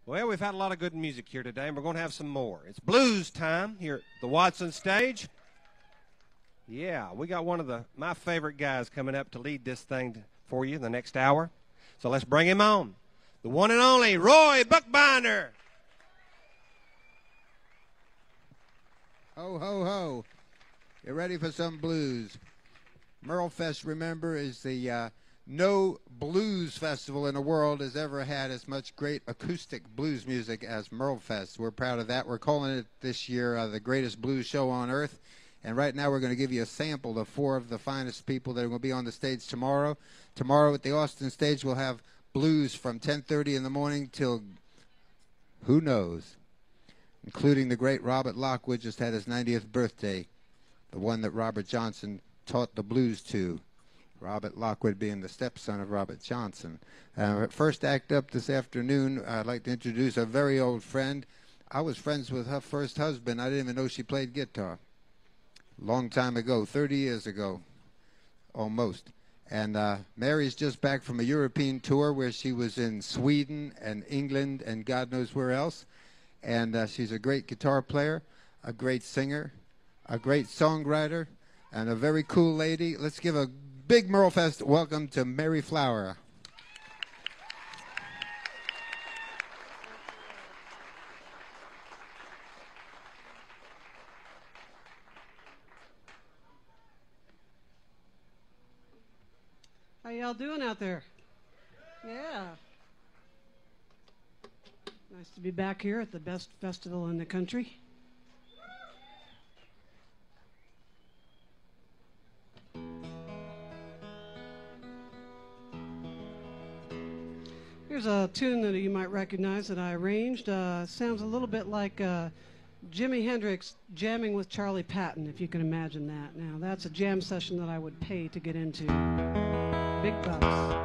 Well, we've had a lot of good music here today, and we're going to have some more. It's blues time here at the Watson stage. Yeah, we got one of my favorite guys coming up to lead this thing for you the next hour. So let's bring him on. The one and only Roy Buckbinder. Ho, ho, ho. You ready for some blues? MerleFest, remember, is the no blues festival in the world has ever had as much great acoustic blues music as MerleFest. We're proud of that. We're calling it this year the greatest blues show on earth. And right now we're going to give you a sample of 4 of the finest people that are going to be on the stage tomorrow. Tomorrow at the Austin stage we'll have blues from 10:30 in the morning till who knows, including the great Robert Lockwood just had his 90th birthday, the one that Robert Johnson taught the blues to. Robert Lockwood being the stepson of Robert Johnson. First act up this afternoon, I'd like to introduce a very old friend. I was friends with her first husband. I didn't even know she played guitar. Long time ago, 30 years ago, almost. And Mary's just back from a European tour where she was in Sweden and England and God knows where else. And she's a great guitar player, a great singer, a great songwriter, and a very cool lady. Let's give a big MerleFest welcome to Mary Flower. How y'all doing out there? Yeah. Nice to be back here at the best festival in the country. Here's a tune that you might recognize that I arranged. Sounds a little bit like Jimi Hendrix jamming with Charlie Patton, if you can imagine that. Now, that's a jam session that I would pay to get into. Big bucks.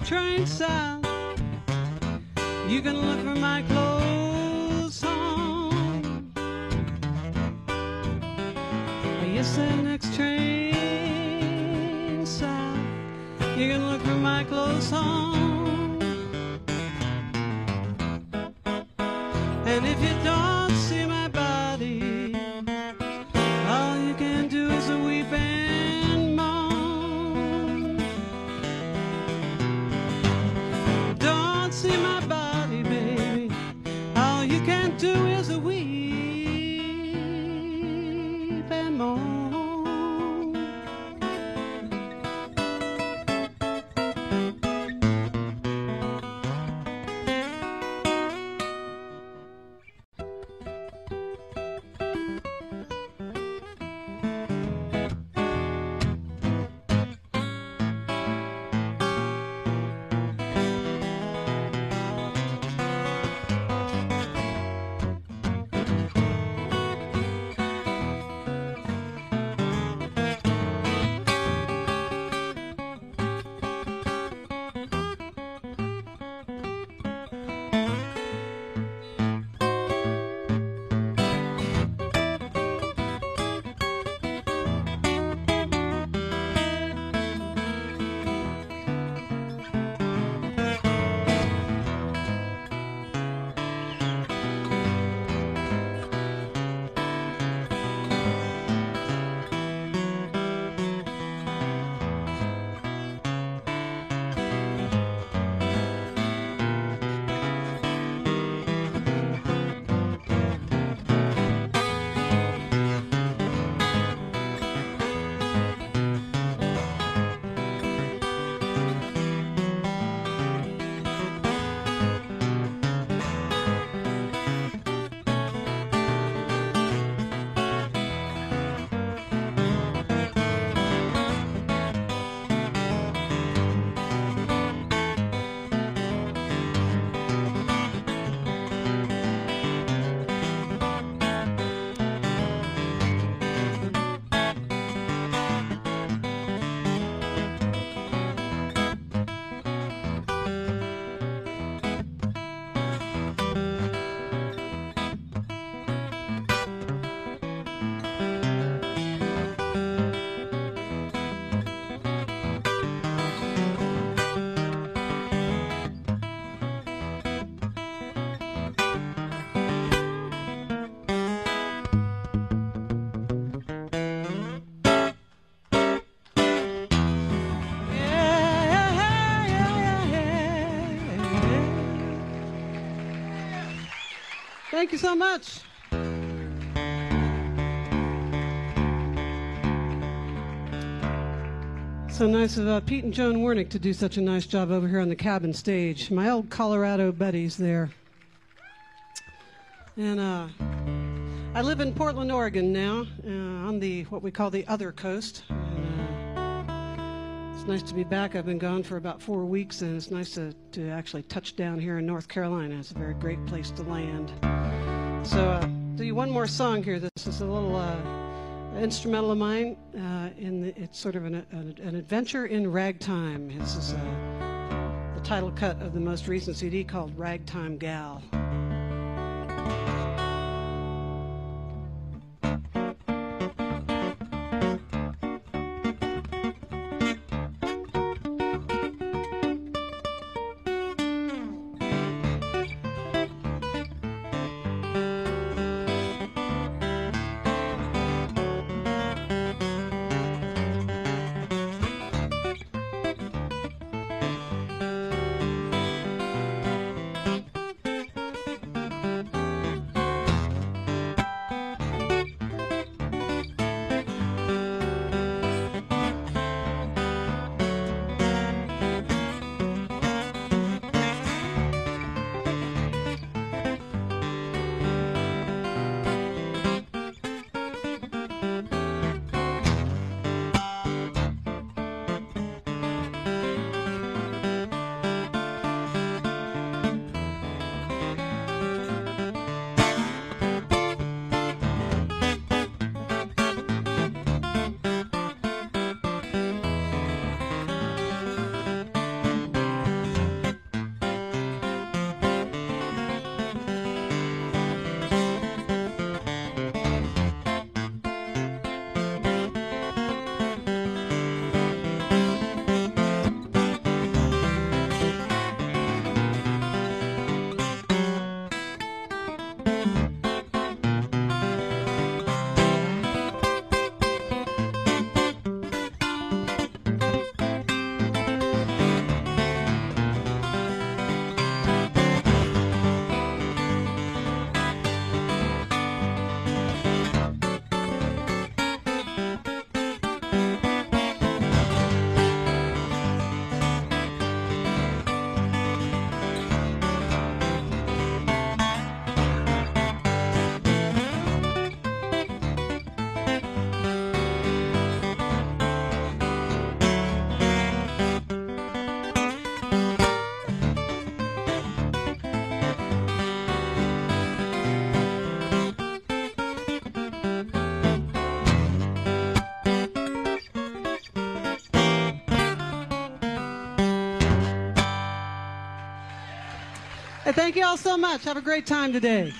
Train south, you can look for my clothes home. Yes, that next train south, you can look for my clothes home. And if you don't see my body, all you can do is a weep and moan. Don't see my body, baby, all you can do is a weep and moan. Thank you so much. So nice of Pete and Joan Wernick to do such a nice job over here on the cabin stage. My old Colorado buddies there. And I live in Portland, Oregon now, on the what we call the other coast. And, it's nice to be back. I've been gone for about 4 weeks, and it's nice to actually touch down here in North Carolina. It's a very great place to land. So do you one more song here. This is a little instrumental of mine. It's sort of an adventure in ragtime. This is the title cut of the most recent CD called Ragtime Gal. Hey, thank you all so much. Have a great time today.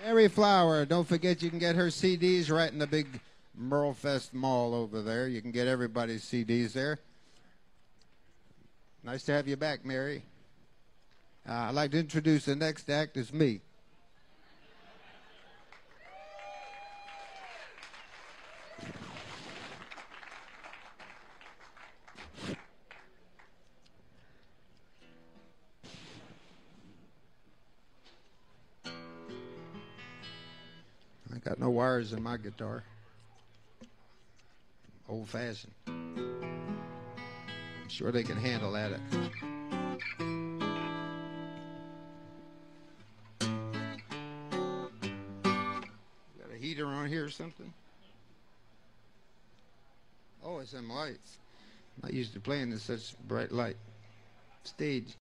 Mary Flower, don't forget you can get her CDs right in the big MerleFest Mall over there. You can get everybody's CDs there. Nice to have you back, Mary. I'd like to introduce the next act is me. I got no wires in my guitar. Old-fashioned. I'm sure they can handle that. Got a heater on here or something? Oh, it's them lights. I'm not used to playing in such bright light. Stage.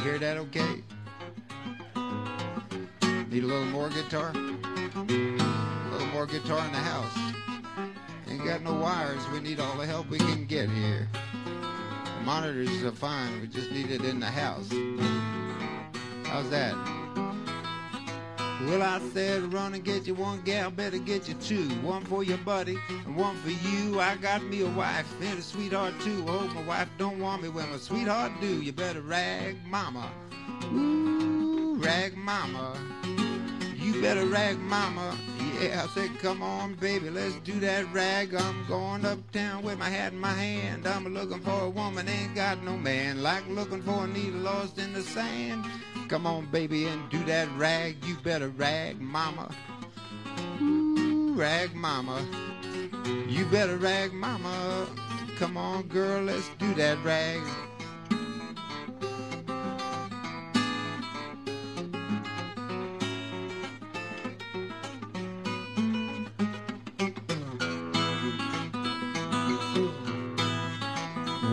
Hear that okay? Need a little more guitar? A little more guitar in the house. Ain't got no wires. We need all the help we can get here. The monitors are fine. We just need it in the house. How's that? Well, I said, run and get you one gal, better get you two. One for your buddy and one for you. I got me a wife and a sweetheart too. Oh, my wife don't want me when my sweetheart do. You better rag mama. Ooh, rag mama. You better rag mama. Yeah, I said, come on, baby, let's do that rag. I'm going uptown with my hat in my hand. I'm looking for a woman, ain't got no man. Like looking for a needle lost in the sand. Come on, baby, and do that rag. You better rag mama. Ooh, rag mama. You better rag mama. Come on, girl, let's do that rag.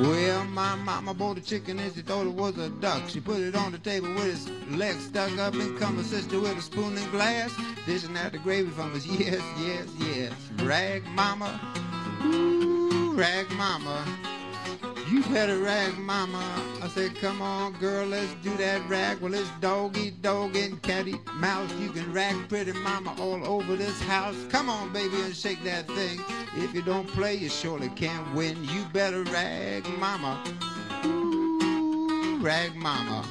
Well, my mama bought a chicken and she thought it was a duck. She put it on the table with its legs stuck up, and come a sister with a spoon and glass, dishing out the gravy from us. Yes, yes, yes. Rag mama. Ooh, rag mama. You better rag mama. I said, come on, girl, let's do that rag. Well, it's dog eat dog and cat eat mouse. You can rag pretty mama all over this house. Come on, baby, and shake that thing. If you don't play, you surely can't win. You better rag mama. Ooh, rag mama.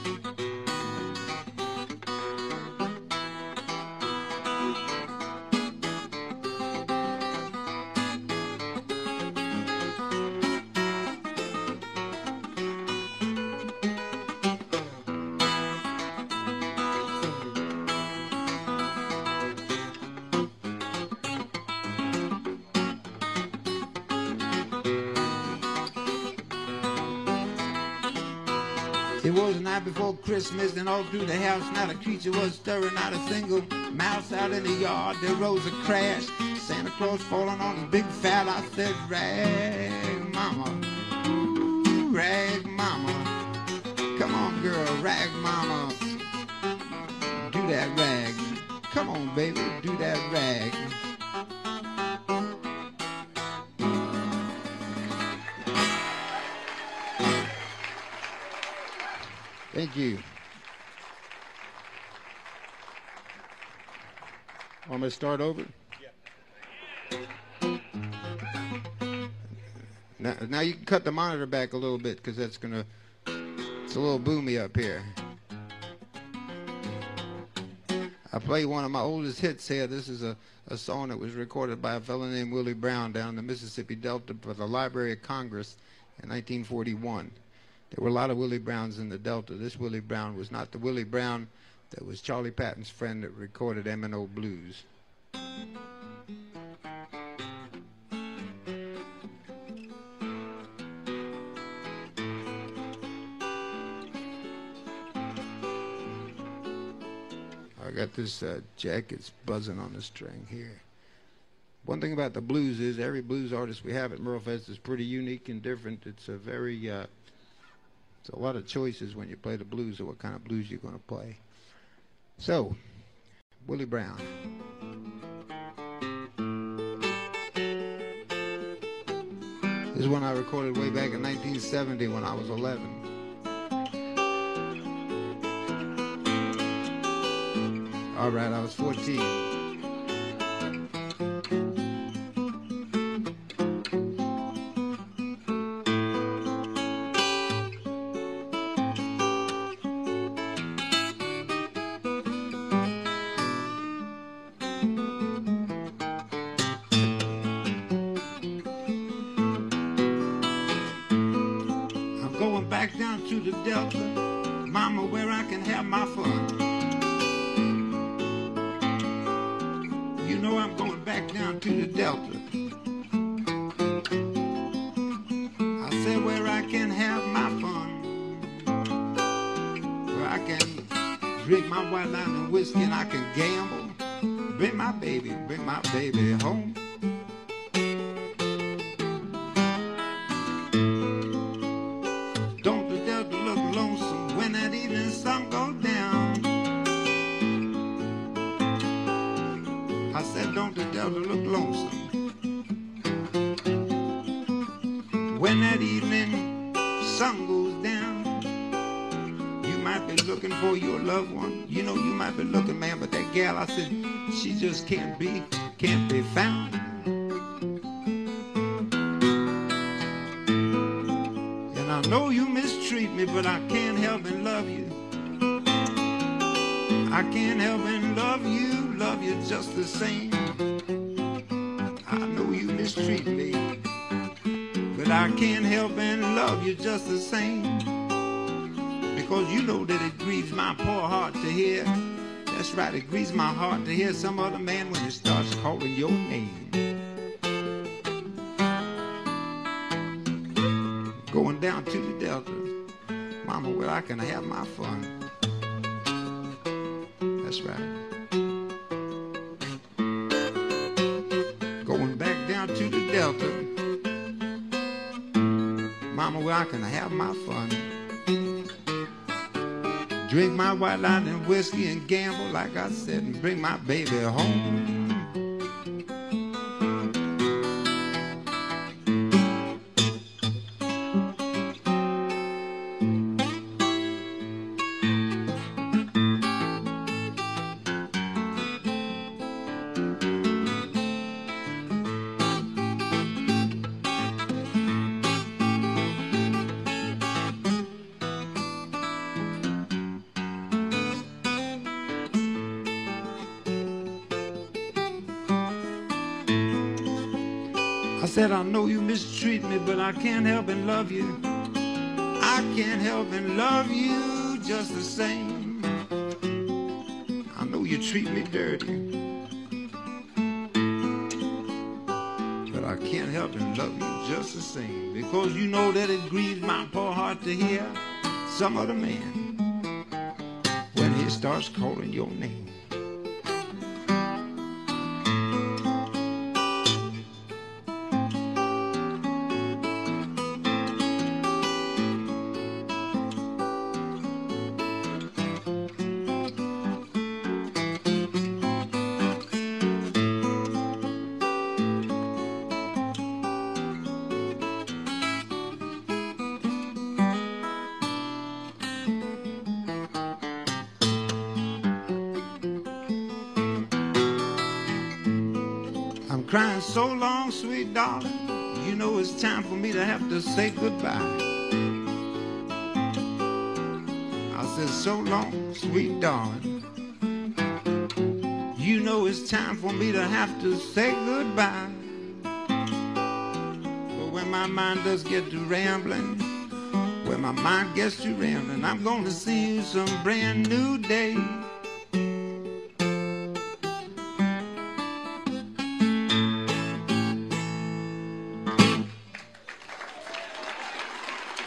It was the night before Christmas, and all through the house not a creature was stirring, not a single mouse out in the yard. There rose a crash, Santa Claus falling on his big fat. I said, rag mama, ooh, rag mama. Come on, girl, rag mama. Do that rag. Come on, baby, do that rag. Thank you. Want me to start over? Yeah. Now you can cut the monitor back a little bit, because that's gonna, it's a little boomy up here. I play one of my oldest hits here. This is a song that was recorded by a fellow named Willie Brown down in the Mississippi Delta for the Library of Congress in 1941. There were a lot of Willie Browns in the Delta. This Willie Brown was not the Willie Brown that was Charlie Patton's friend that recorded M&O Blues. I got this jacket's buzzing on the string here. One thing about the blues is every blues artist we have at MerleFest is pretty unique and different. It's a very it's a lot of choices when you play the blues of what kind of blues you're going to play. So, Willie Brown. This is one I recorded way back in 1970 when I was 11. All right, I was 14. Back down to the Delta, mama, where I can have my fun. You know I'm going back down to the Delta. I said where I can have my fun, where I can drink my white line and whiskey and I can gamble. Bring my baby home. Look lonesome when that evening sun goes down. You might might be looking for your loved one. You know you might be looking, man, but that gal, I said, she just can't be found. And I know you mistreat me, but I can't help but love you. I can't help but love you just the same. I know you mistreat me, but I can't help but love you just the same. Because you know that it grieves my poor heart to hear. That's right, it grieves my heart to hear some other man when it starts calling your name. Going down to the Delta, mama, where I can have my fun. That's right. Going back down to the Delta, mama, where I can have my fun. Drink my white line and whiskey and gamble, like I said, and bring my baby home. I said, I know you mistreat me, but I can't help but love you. I can't help but love you just the same. I know you treat me dirty, but I can't help but love you just the same. Because you know that it grieves my poor heart to hear some other man when he starts calling your name. Crying so long, sweet darling, you know it's time for me to have to say goodbye. I said, so long, sweet darling, you know it's time for me to have to say goodbye. But when my mind does get to rambling, when my mind gets to rambling, I'm gonna see you some brand new day.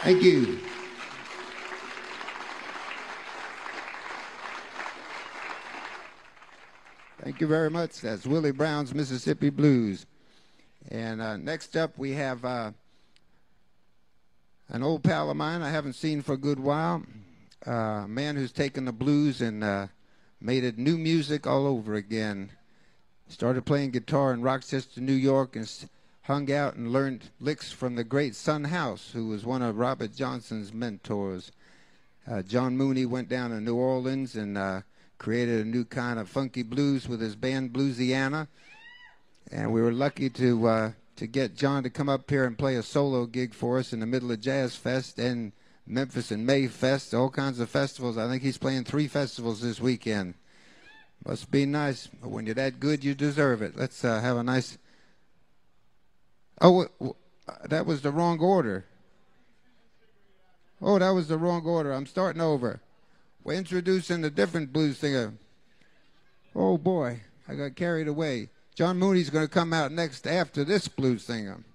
Thank you. Thank you very much. That's Willie Brown's Mississippi Blues. And next up we have an old pal of mine I haven't seen for a good while. A man who's taken the blues and made it new music all over again. Started playing guitar in Rochester, New York, and hung out and learned licks from the great Son House, who was one of Robert Johnson's mentors. John Mooney went down to New Orleans and created a new kind of funky blues with his band Bluesiana. And we were lucky to get John to come up here and play a solo gig for us in the middle of Jazz Fest and Memphis and May Fest, all kinds of festivals. I think he's playing 3 festivals this weekend. Must be nice. When you're that good, you deserve it. Let's have a nice... Oh, that was the wrong order. Oh, that was the wrong order. I'm starting over. We're introducing a different blues singer. Oh, boy, I got carried away. John Mooney's going to come out next after this blues singer.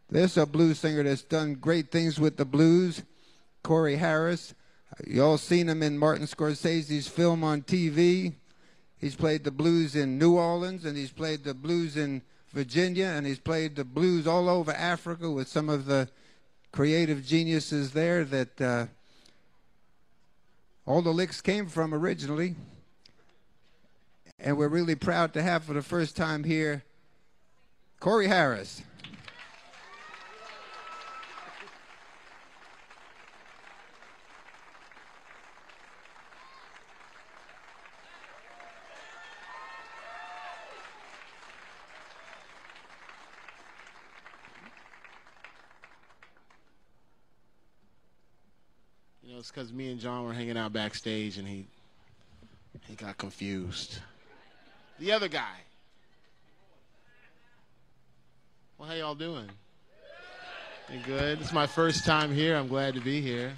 This is a blues singer that's done great things with the blues, Corey Harris. You all seen him in Martin Scorsese's film on TV. He's played the blues in New Orleans, and he's played the blues in Virginia, and he's played the blues all over Africa with some of the creative geniuses there that all the licks came from originally. And we're really proud to have for the first time here Corey Harris. it's because me and John were hanging out backstage, and he got confused. The other guy. Well, how y'all doing? You good? It's my first time here. I'm glad to be here.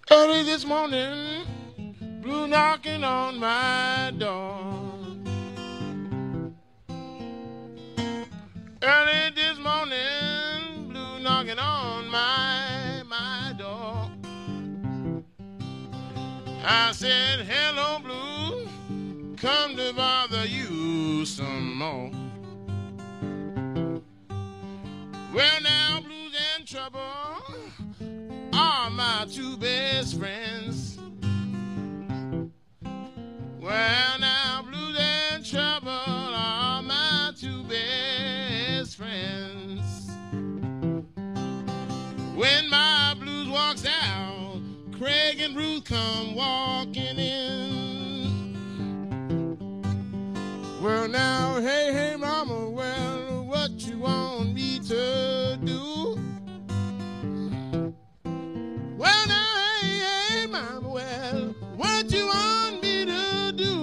Early this morning, blue knocking on my door. Early this morning, blue knocking on my door. I said, hello, blue, come to bother you some more. Well, now, blues and trouble are my two best friends. Well, now, blues and trouble are my two best friends. When my blues walks out, Craig and Ruth come walking in. Well, now, hey, hey, mama, well, what you want me to do? Well, now, hey, hey, mama, well, what you want me to do?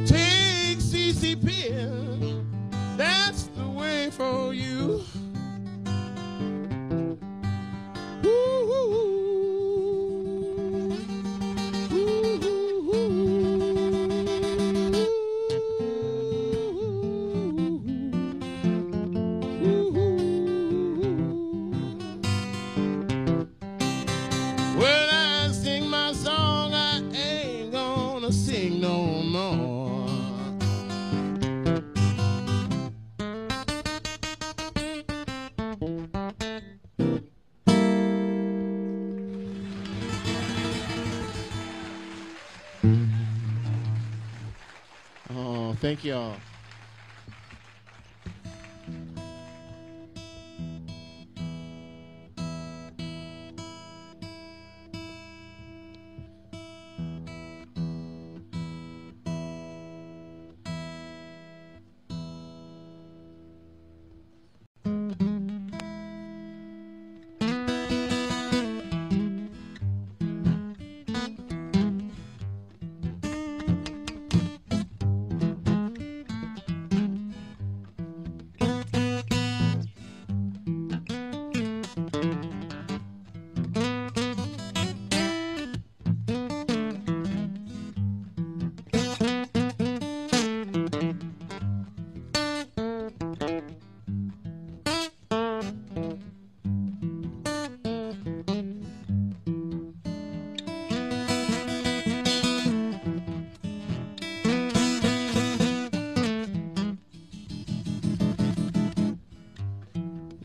Take CC pill, that's the way for you. When I sing my song, I ain't gonna sing no more. Oh, thank y'all.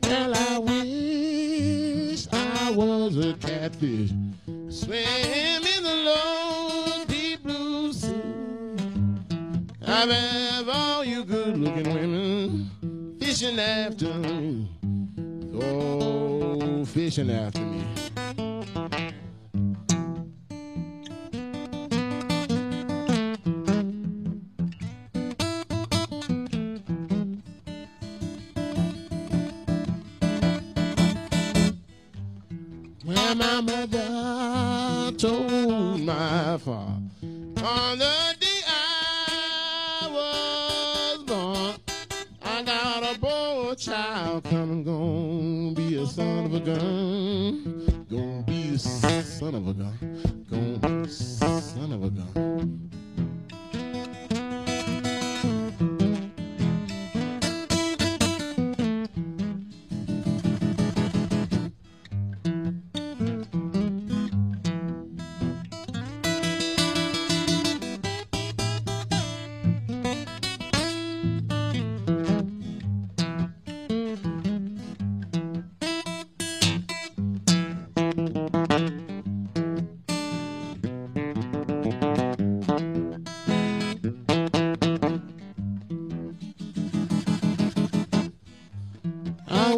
Well, I wish I was a catfish, swim in the low deep blue sea. I have all you good-looking women fishing after me, oh, fishing after me. Well, my mother told my father on the day I was born, I got a boy child coming, gonna be a son of a gun, gonna be a son of a gun, gonna be a son of a gun.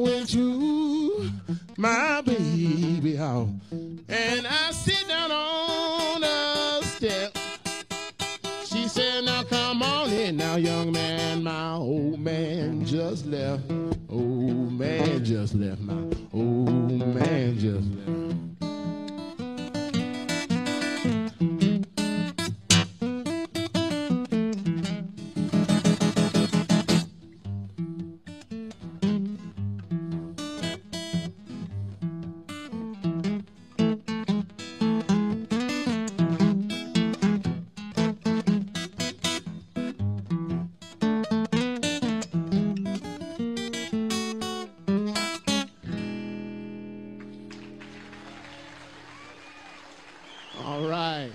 went to my baby house, and I sit down on the step. She said, now come on in now, young man, my old man just left. Old man just left, my old man just left. All right.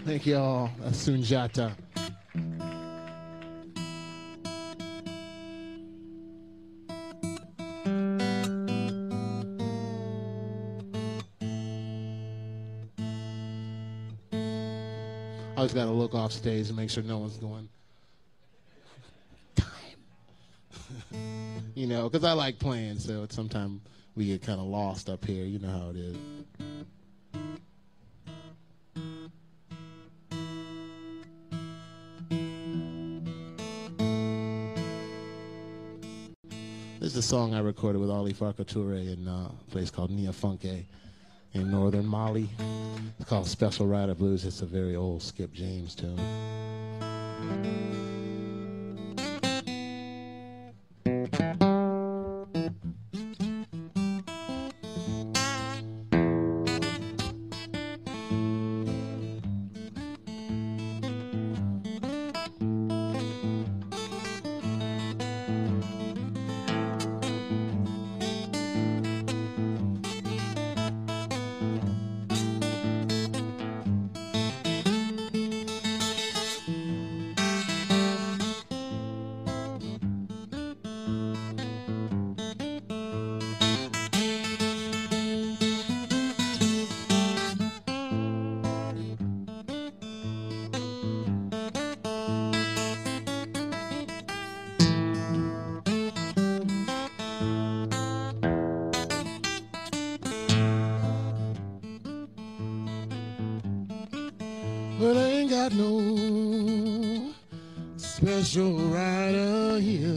Thank you all. Sunjata. I always got to look off stage and make sure no one's going time. You know, because I like playing, so sometimes we get kind of lost up here. You know how it is. This is a song I recorded with Ali Farka Toure in a place called Nia Funke in northern Mali. It's called Special Rider Blues. It's a very old Skip James tune. But I ain't got no special rider here.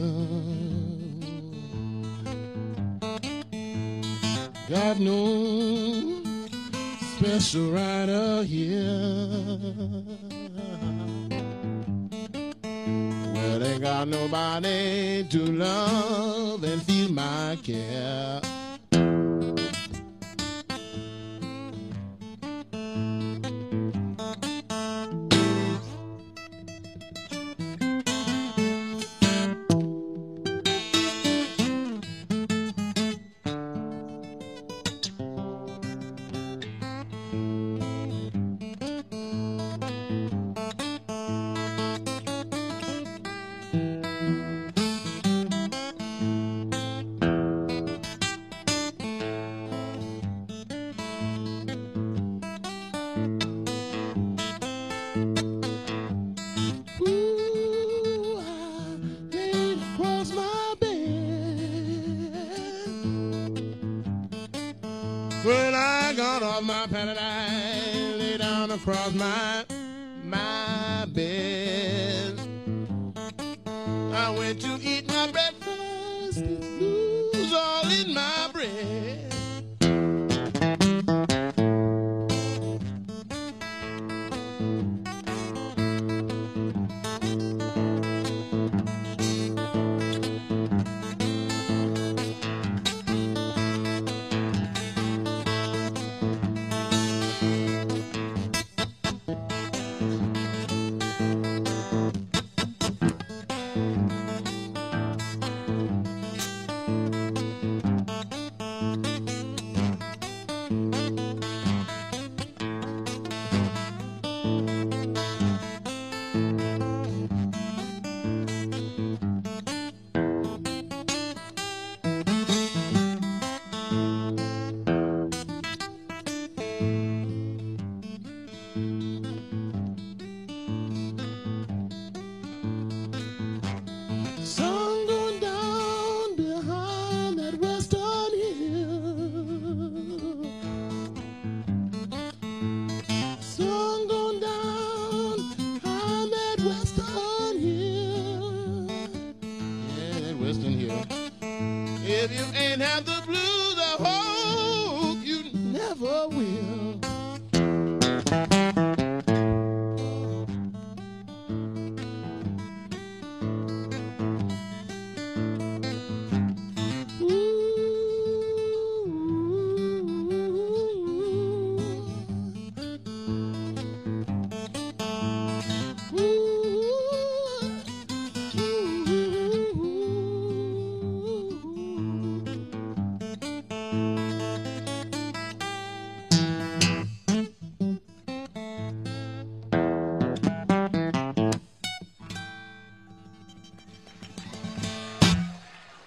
Got no special rider here. Well, ain't got nobody to love and feel my care. Across my bed, I went to eat my breakfast. It's blues all in my bread.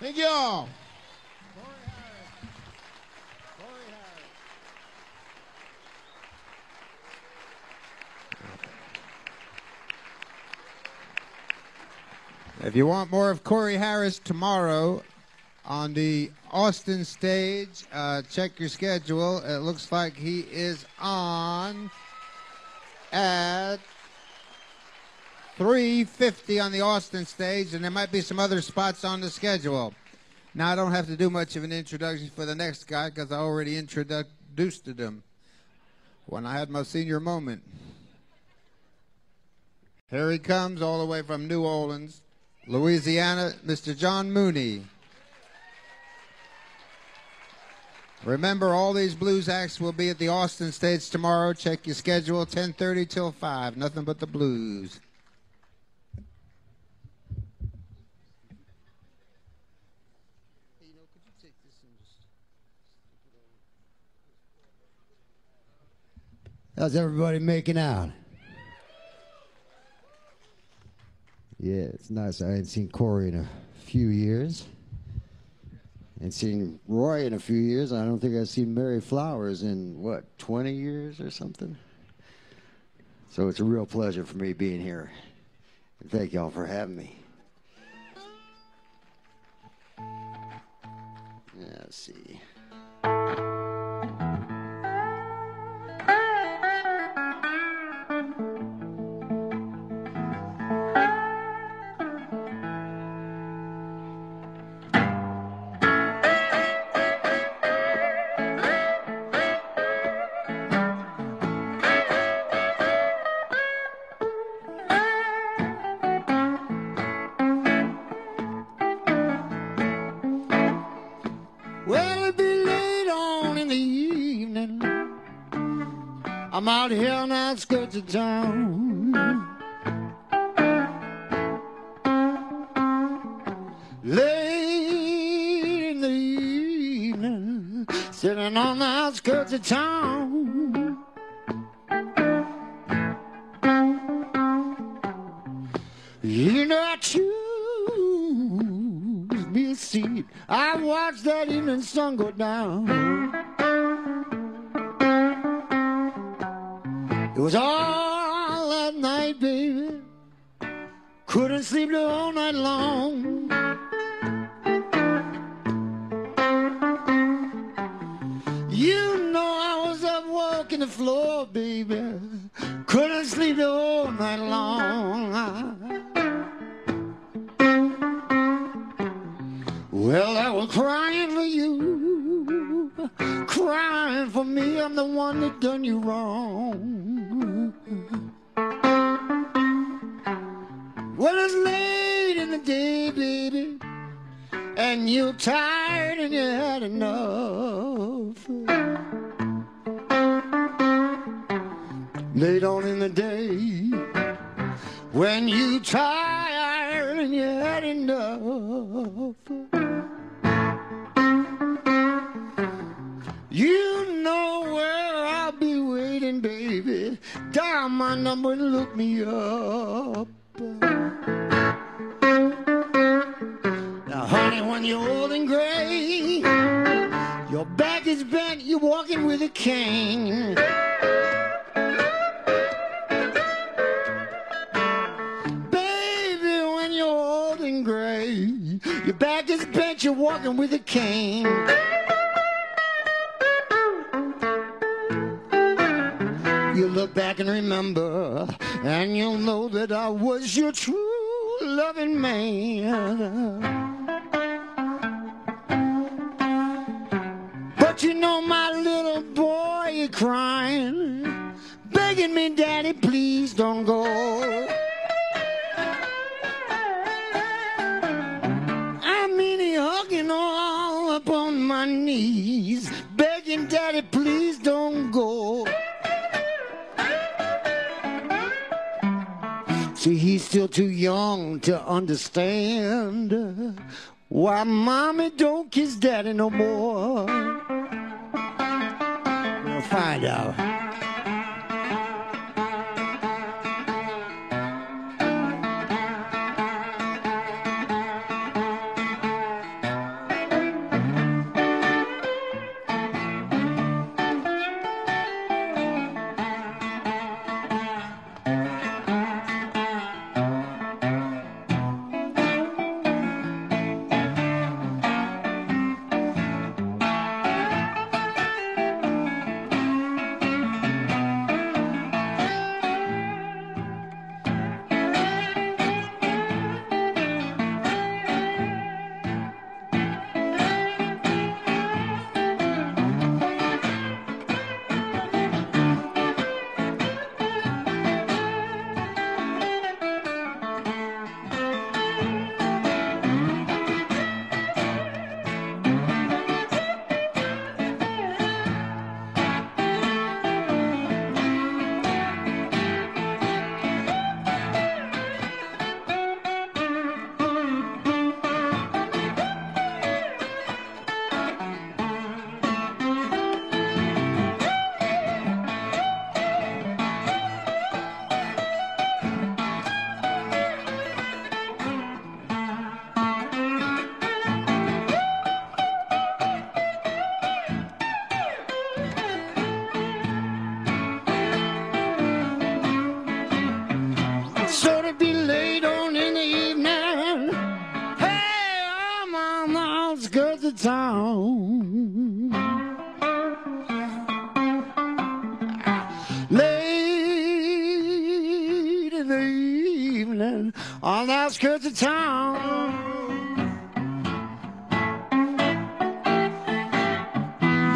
Thank y'all. If you want more of Corey Harris tomorrow on the Austin stage, check your schedule. It looks like he is on at 3:50 on the Austin stage, and there might be some other spots on the schedule. Now, I don't have to do much of an introduction for the next guy because I already introduced him when I had my senior moment. Here he comes all the way from New Orleans, Louisiana, Mr. John Mooney. Remember, all these blues acts will be at the Austin stage tomorrow. Check your schedule, 10:30 till 5. Nothing but the blues. How's everybody making out? Yeah, it's nice. I hadn't seen Corey in a few years. I hadn't seen Roy in a few years. I don't think I've seen Mary Flowers in, 20 years or something? So it's a real pleasure for me being here. And thank y'all for having me. Yeah, let's see. I'm out here on the outskirts of town. Late in the evening, sitting on the outskirts of town. You know I choose me a seat. I watched that evening sun go down. It was all that night, baby. Couldn't sleep the whole night long. You know I was up walking the floor, baby. Couldn't sleep the whole night long. Well, I was crying for you, crying for me. I'm the one that done you wrong. Well, it's late in the day, baby, and you're tired and you had enough. Late on in the day, when you tired and you had enough. You know where I'll be waiting, baby. Dial my number and look me up. Now, honey, when you're old and gray, your back is bent, you're walking with a cane. Baby, when you're old and gray, your back is bent, you're walking with a cane. You look back and remember, and you'll know that I was your true loving man. But you know my little boy is crying, begging me, Daddy, please don't go. I mean, he hugging all up on my knees, begging, Daddy, please don't go. See, he's still too young to understand why Mommy don't kiss Daddy no more. We'll find out. Town. Late in the evening on the outskirts of town.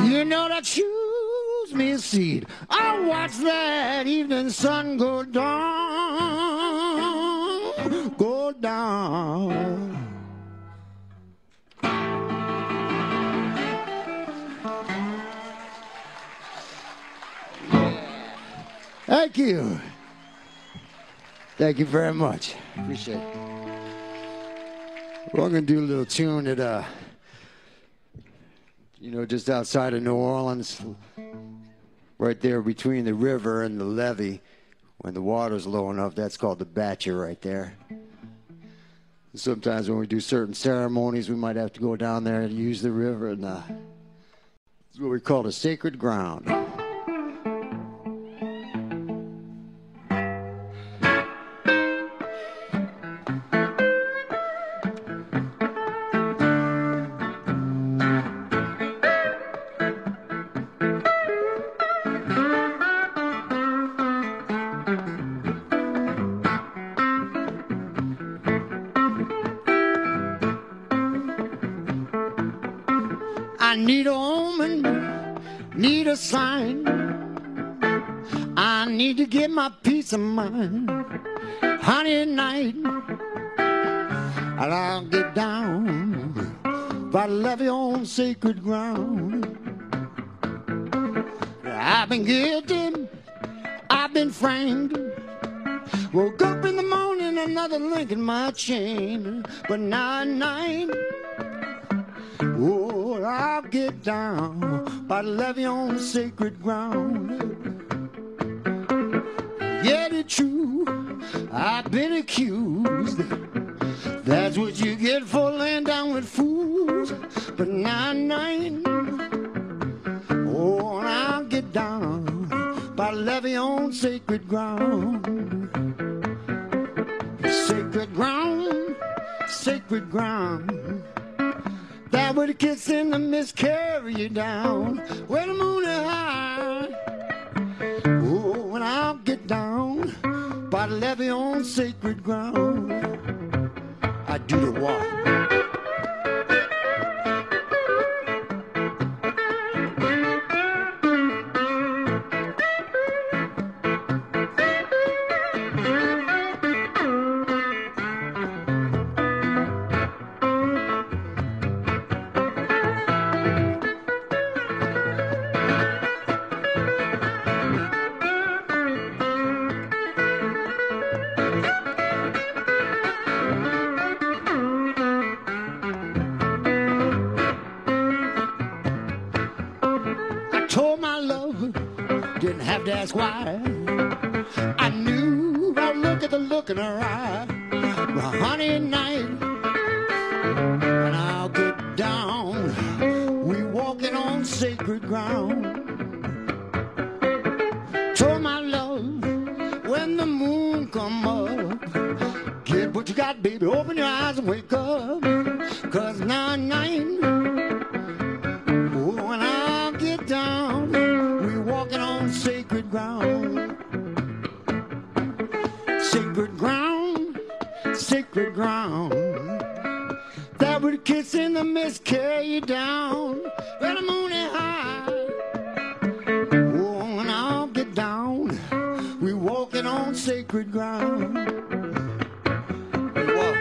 You know that choose me a seat. I watch that evening sun go down, go down. Thank you. Thank you very much. Appreciate it. We're going to do a little tune that, just outside of New Orleans, right there between the river and the levee, when the water's low enough. That's called the Batcher right there. Sometimes when we do certain ceremonies, we might have to go down there and use the river, and it's what we call the sacred ground. I need a woman, need a sign. I need to get my peace of mind. Honey at night, and I'll get down by the levee on sacred ground. I've been guilty, I've been framed. Woke up in the morning, another link in my chain. But now at night, oh, I'll get down by the levee on sacred ground. Yet it's true, I've been accused. That's what you get for laying down with fools. But now at night, oh, I'll get down by the levee on sacred ground. Sacred ground, sacred ground. That would kiss in the mist carry you down where the moon is high. Oh, and I'll get down by the levee on sacred ground. I do the walk. Didn't have to ask why. I knew by look at the look in her eye. Well, honey at night, and I'll get down. We walking on sacred ground. Told my love when the moon come up, get what you got, baby. Open your eyes and wake up. 'Cause now at night, oh, and I'll get down. Walking on sacred ground. Sacred ground, sacred ground. That would kiss in the mist carry you down where the moon is high. Oh, and I'll get down. We walking on sacred ground. We walk.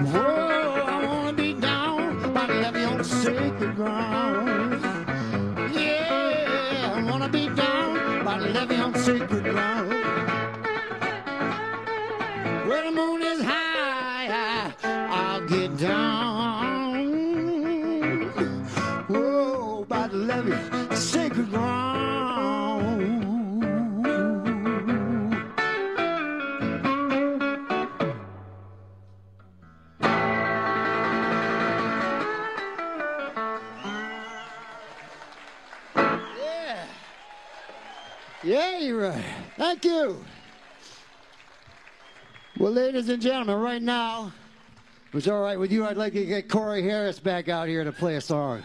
Whoa, I wanna be down by the levee on sacred ground. levee on sacred ground. Where the moon is high, I'll get down. Whoa, by the levee, sacred ground. Yeah, you're right. Thank you. Well, ladies and gentlemen, right now, if it's all right with you, I'd like to get Corey Harris back out here to play a song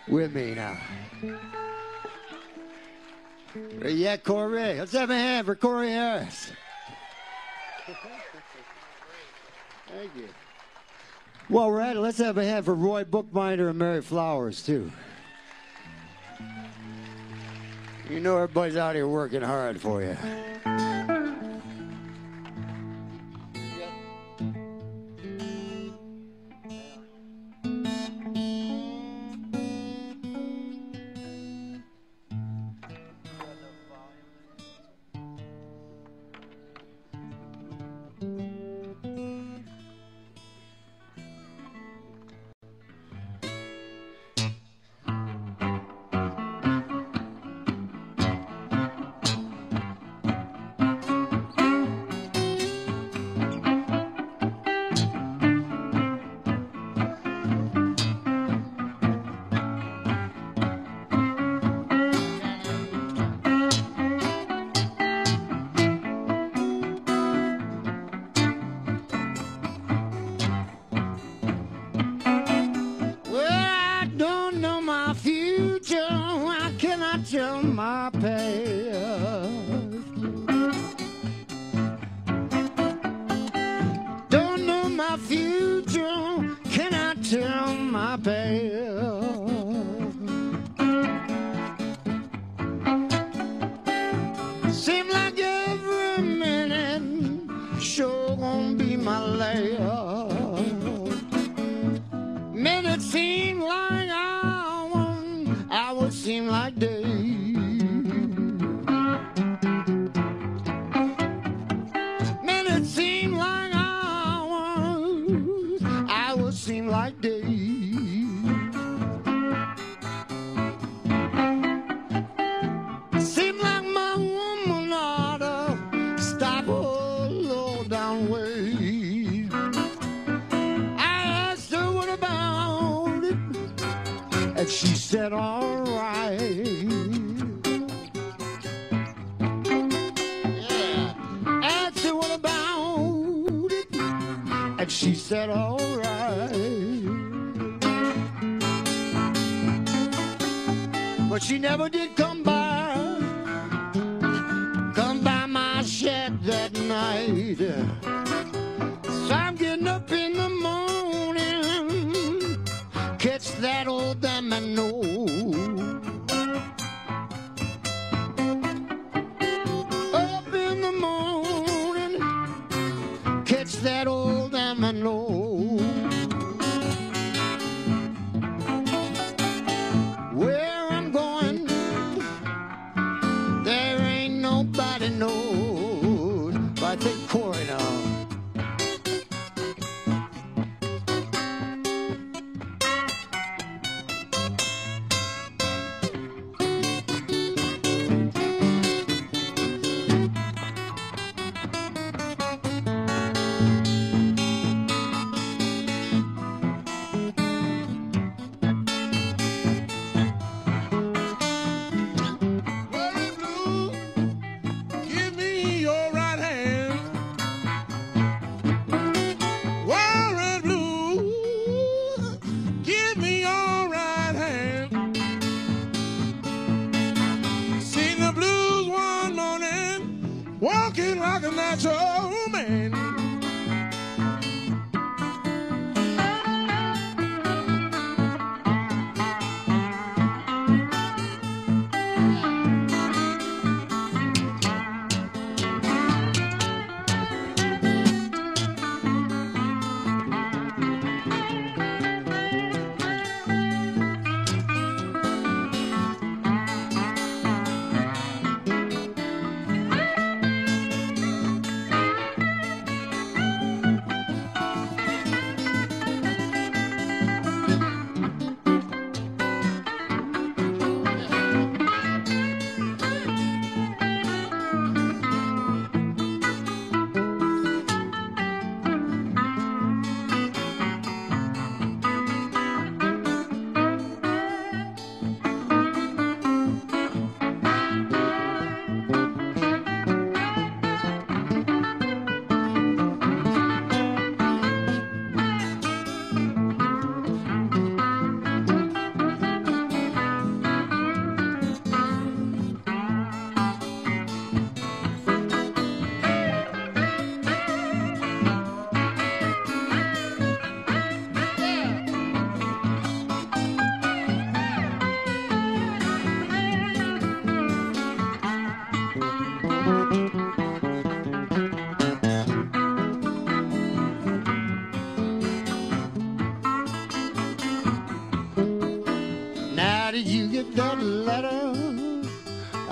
with me now. Yeah, Corey. Let's have a hand for Corey Harris. Thank you. While we're at it, let's have a hand for Roy Bookbinder and Mary Flowers, too. You know everybody's out here working hard for you.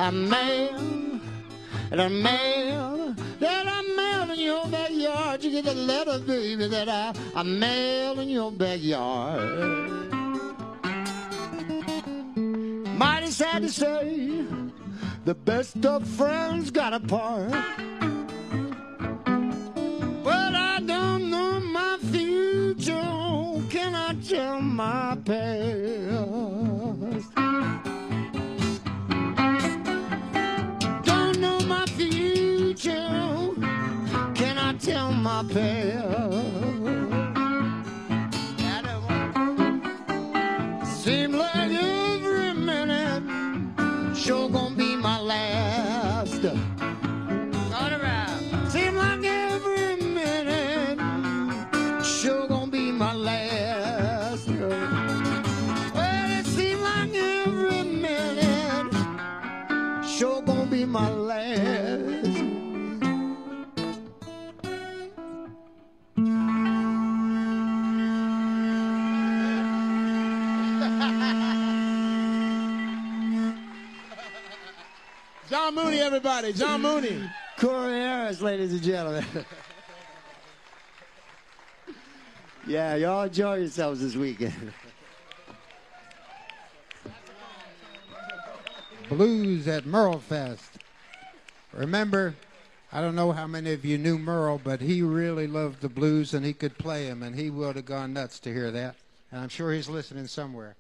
a mail, and a mail that I mailed in your backyard. You get the letter, baby, that I mailed in your backyard. Mighty sad to say, the best of friends got apart. But I don't know my future. Can I tell my past? Don't know my future. Can I tell my past? Seems like every minute sure gonna be my last. All around. Seems like every minute sure gonna be my last. Well, it seems like every minute sure gonna be my last. John Mooney, everybody. John Mooney. Corey Harris, ladies and gentlemen. Yeah, y'all enjoy yourselves this weekend. Blues at MerleFest. Remember, I don't know how many of you knew Merle, but he really loved the blues and he could play them, and he would have gone nuts to hear that. And I'm sure he's listening somewhere.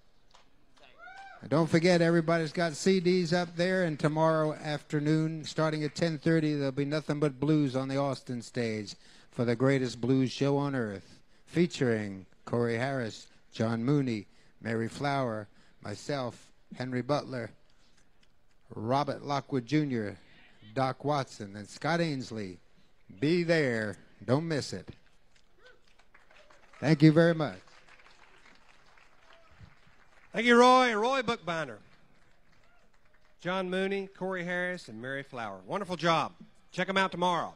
And don't forget, everybody's got CDs up there, and tomorrow afternoon, starting at 10:30, there'll be nothing but blues on the Austin stage for the greatest blues show on earth, featuring Corey Harris, John Mooney, Mary Flower, myself, Henry Butler, Robert Lockwood Jr., Doc Watson, and Scott Ainsley. Be there. Don't miss it. Thank you very much. Thank you, Roy. Roy Bookbinder. John Mooney, Corey Harris, and Mary Flower. Wonderful job. Check them out tomorrow.